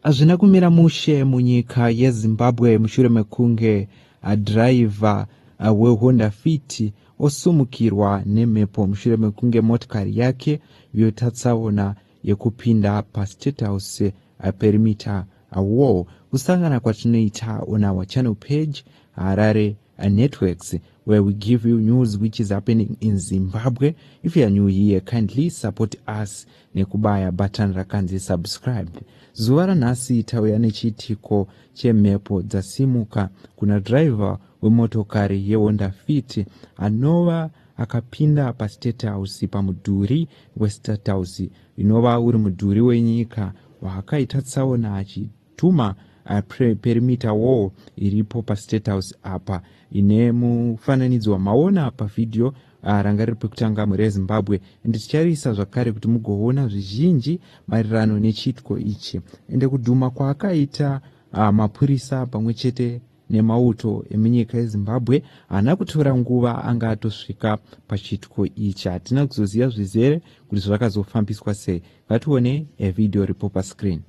Hazvina kumira mushe munyika yeZimbabwe mushure mekunge driver weHonda Fit osumukirwa neMhepo mushure mekunge motikari yake yotatsaona yekupinda paState House perimeter wall. Kusangana kwatinoita on our channel page Harare Networks, where we give you news which is happening in Zimbabwe. If you are new here, kindly support us nekubaya button rakanzi subscribe. Zuva ranhasi tauya nechitiko cheMhepo dzasimuka kuna driver wemotokari yeHonda Fit anova akapinda paState House pamudhuri weState House inova uri mudhuri wenyika waakaita tsaona achituma perimeter wall iripo paState House apa ine mufananidzo wamaona pavidhio ranga riri pekutanga mureZimbabwe. Ende ticharisa zvakare kuti mugoona zvizhinji maererano nechitiko ichi. Ende kudhuma kwaakaita mapurisa pamwe chete nemauto emunyika yeZimbabwe haana kutora nguva anga atosvika pachitiko ichi. Hatina kuzoziva zvizere kuti zvakazofambiswa sei. Ngatione video ripo pascreen.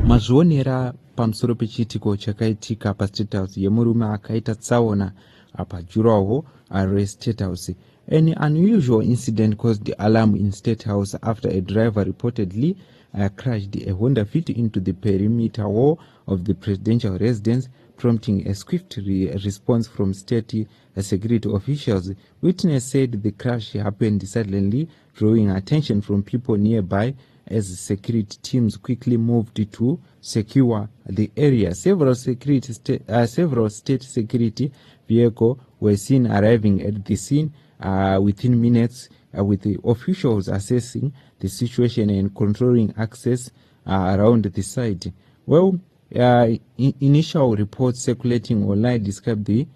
Mazvionera pamusoro pechitiko chakaitika paState House yemurume akaita tsaona pajuraho reState House. An unusual incident caused the alarm in State House after a driver reportedly crashed a Honda Fit into the perimeter wall of the presidential residence, prompting a swift response from state security officials. Witness said the crash happened suddenly, drawing attention from people nearby as security teams quickly moved to secure the area. Several state security vehicles were seen arriving at the scene within minutes, with the officials assessing the situation and controlling access around the site. Well, initial reports circulating online describe the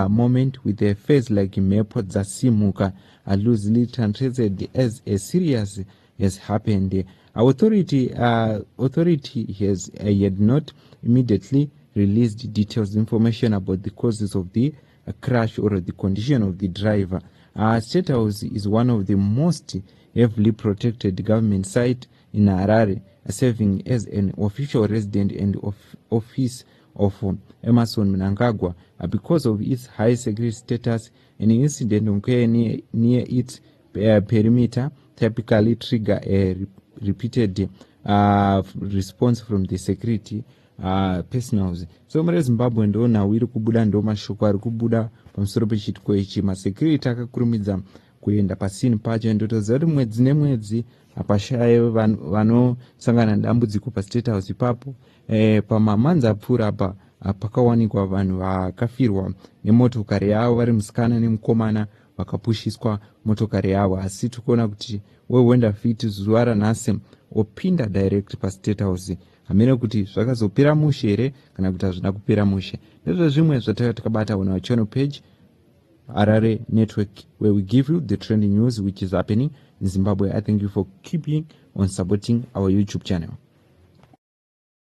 moment with a face like Mhepo dzasimuka, loosely translated as a serious has happened. Authority has yet not immediately released detailed information about the causes of the crash or the condition of the driver. State House is one of the most heavily protected government sites in Harare, serving as an official residence and office of neMaSoja. Because of its high security status, an incident occurring near its perimeter typically trigger a repeated response from the security personnel. So mureZimbabwe ndona wiri kubuda ndo mashoko ari kubuda pamusoro pechitiko ichi. Masecurity akakurumidza kuenda pasini pacho ndotoziva kuti mwedzi nemwedzi hapashaye vanosangana nedambudziko paState House ipapo. Pamamanza apfuura apa pakawanikwa vanhu vakafirwa nemotokari yavo vari musikana nemukomana vakapushiswa motokari yavo. Asi tikuona kuti weHonda Fit zuva ranhasi opinda direct paState House. Hamene kuti zvakazopera mushe here kana kuti hazvina kupera mushe. Ndezvo zvimwe zvatakabata on our channel page Harare Network, where we give you the trending news which is happening in Zimbabwe. I thank you for keeping on supporting our YouTube channel.